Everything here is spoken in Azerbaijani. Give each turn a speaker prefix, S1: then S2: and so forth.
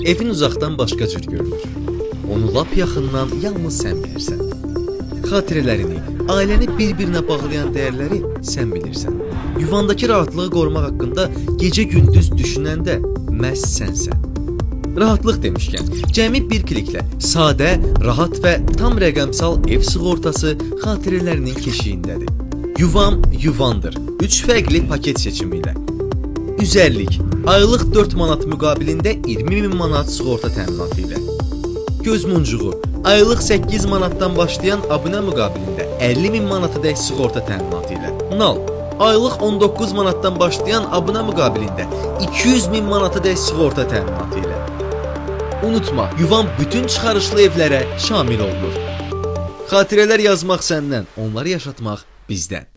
S1: Evin uzaqdan başqa cür görünür. Onu lap yaxından yalnız sən bilirsən. Xatirələrini, ailəni bir-birinə bağlayan dəyərləri sən bilirsən. Yuvandakı rahatlığı qorumaq haqqında gecə-gündüz düşünəndə məhz sənsən. Rahatlıq demişkən, cəmi bir kliklə sadə, rahat və tam rəqəmsal ev sığortası xatirələrinin keşiyindədir. Yuvam yuvandır. 3 fərqli paket seçimi ilə. Üzərlik, aylıq 4 manat müqabilində 20.000 manat sığorta təminatı ilə. Göz muncuğu, aylıq 8 manatdan başlayan abunə müqabilində 50.000 manatadək sığorta təminatı ilə. Nal, aylıq 19 manatdan başlayan abunə müqabilində 200.000 manatadək sığorta təminatı ilə. Unutma, yuvan bütün çıxarışlı evlərə şamil olunur. Xatirələr yazmaq səndən, onları yaşatmaq bizdən.